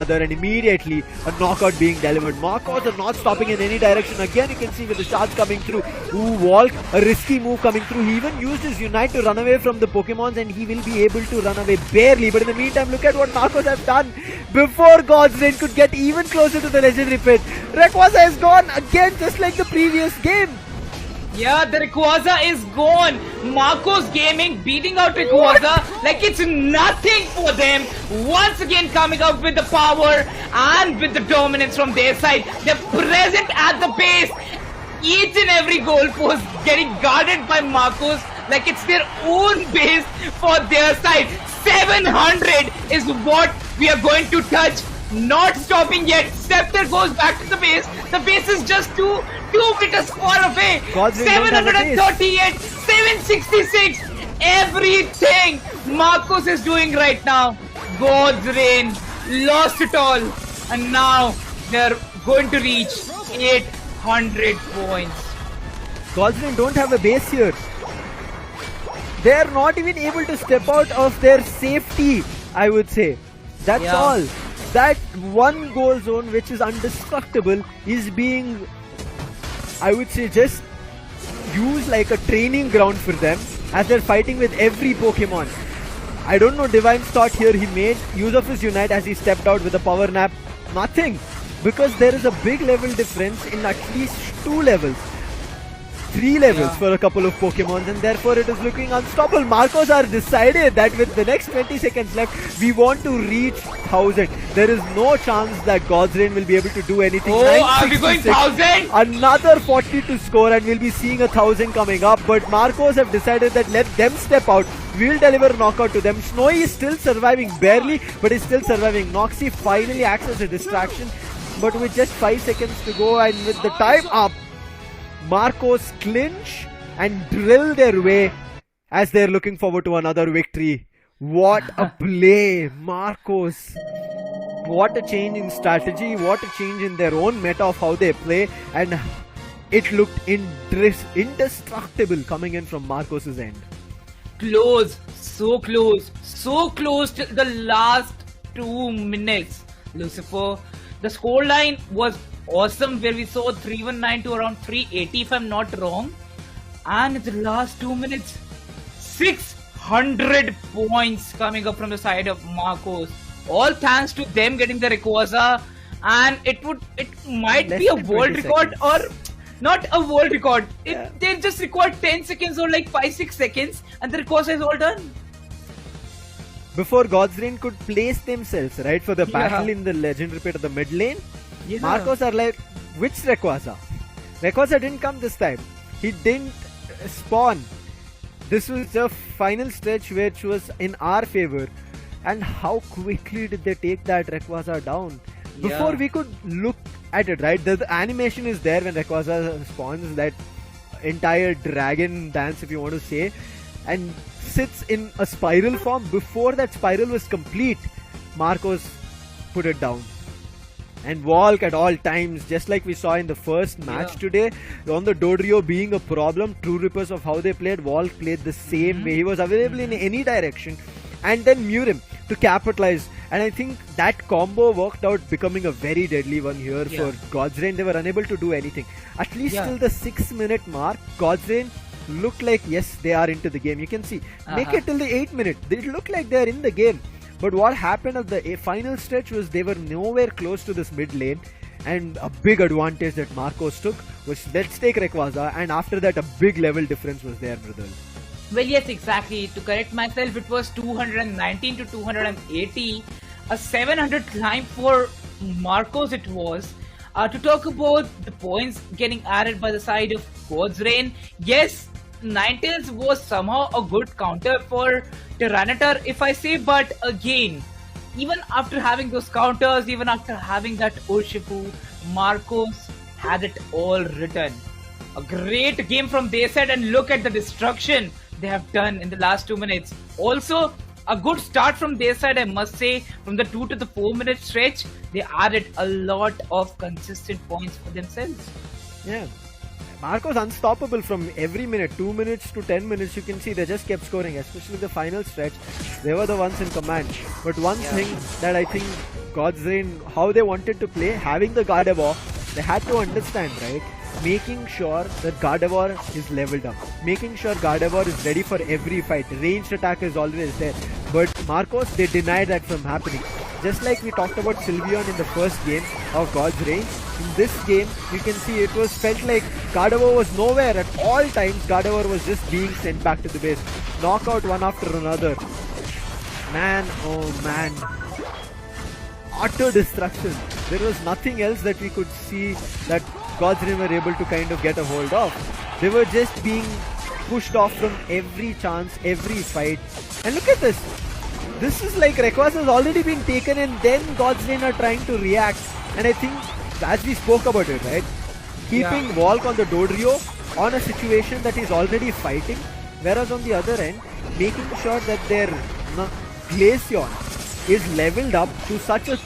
another, and immediately a knockout being delivered. MARCOS are not stopping in any direction. Again, you can see with the shots coming through. Ooh, Walk, a risky move coming through. He even used his Unite to run away from the Pokemons, and he will be able to run away barely. But in the meantime, look at what MARCOS have done. Before God's Reign could get even closer to the legendary pit, Rayquaza is gone again, just like the previous game. Yeah, the Rayquaza is gone. MARCOS Gaming beating out Rayquaza like it's nothing for them. Once again coming out with the power and with the dominance from their side. They're present at the base. Each and every goalpost getting guarded by MARCOS like it's their own base for their side. 700 is what we are going to touch. Not stopping yet. Scepter goes back to the base. The base is just 2 meters far away. 738, 766. Everything MARCOS is doing right now. God's Reign lost it all. And now they're going to reach 800 points. God's Reign don't have a base here. They're not even able to step out of their safety, I would say. That's all. That one goal zone, which is indestructible, is being, I would say, just used like a training ground for them as they're fighting with every Pokemon. I don't know, Divine's thought here, he made use of his Unite as he stepped out with a power nap. Nothing, because there is a big level difference in at least 2 levels. 3 levels for a couple of Pokemons, and therefore it is looking unstoppable. MARCOS are decided that with the next 20 seconds left, we want to reach 1000. There is no chance that God's Reign will be able to do anything. Oh, are we going 1000? Another 40 to score, and we'll be seeing 1000 coming up. But MARCOS have decided that let them step out. We'll deliver knockout to them. Snowy is still surviving barely, but is still surviving. Noxie finally acts as a distraction, but with just 5 seconds to go and with the time up, MARCOS clinch and drill their way as they're looking forward to another victory. What a play, MARCOS. What a change in strategy, what a change in their own meta of how they play, and it looked indestructible coming in from MARCOS' end. Close, so close till the last 2 minutes. Lucifer, the scoreline was awesome, where we saw 319 to around 380 if I'm not wrong, and in the last 2 minutes 600 points coming up from the side of MARCOS, all thanks to them getting the Rayquaza. And it might be a world record, or not a world record. They just required 10 seconds or like 5-6 seconds, and the Rayquaza is all done before God's Reign could place themselves right for the battle in the legendary pit of the mid lane. MARCOS are like, which Rayquaza? Rayquaza didn't come this time. He didn't spawn. This was the final stretch which was in our favor. And how quickly did they take that Rayquaza down? Before we could look at it, right? The animation is there when Rayquaza spawns, that entire dragon dance, if you want to say, and sits in a spiral form. Before that spiral was complete, MARCOS put it down. And Walk at all times, just like we saw in the first match today, on the Dodrio being a problem, true rippers of how they played, Walk played the same way. He was available in any direction, and then Murim to capitalize. And I think that combo worked out, becoming a very deadly one here for God's Reign. They were unable to do anything. At least till the 6-minute mark, God's Reign looked like, yes, they are into the game. You can see, make it till the 8-minute. They look like they're in the game. But what happened at the final stretch was they were nowhere close to this mid lane, and a big advantage that MARCOS took was, let's take Rayquaza, and after that a big level difference was there, brother. Well, yes, exactly. To correct myself, it was 219 to 280. A 700 climb for MARCOS it was. To talk about the points getting added by the side of God's Reign, yes, Ninetales was somehow a good counter for Tyranitar, if I say, but again, even after having those counters, even after having that Urshifu, MARCOS had it all written. A great game from their side, and look at the destruction they have done in the last 2 minutes. Also, a good start from their side, I must say. From the 2 to the 4-minute stretch, they added a lot of consistent points for themselves. Yeah. MARCOS unstoppable from every minute, 2 minutes to 10 minutes. You can see they just kept scoring, especially the final stretch. They were the ones in command. But one thing that I think God's Reign, how they wanted to play, having the Gardevoir, they had to understand, right? Making sure that Gardevoir is leveled up, making sure Gardevoir is ready for every fight. Ranged attack is always there, but Marcos, they denied that from happening. Just like we talked about Sylveon in the first game of God's Reign, in this game you can see it was felt like Gardevoir was nowhere at all times. Gardevoir was just being sent back to the base, knockout one after another. Man, oh man, utter destruction. There was nothing else that we could see that God's Reign were able to kind of get a hold of. They were just being pushed off from every chance, every fight. And look at this. This is like Rayquaza has already been taken and then God's Reign are trying to react. And I think as we spoke about it, right? Keeping Walk on the Dodrio on a situation that he's already fighting. Whereas on the other end, making sure that their Glaceon is leveled up to such a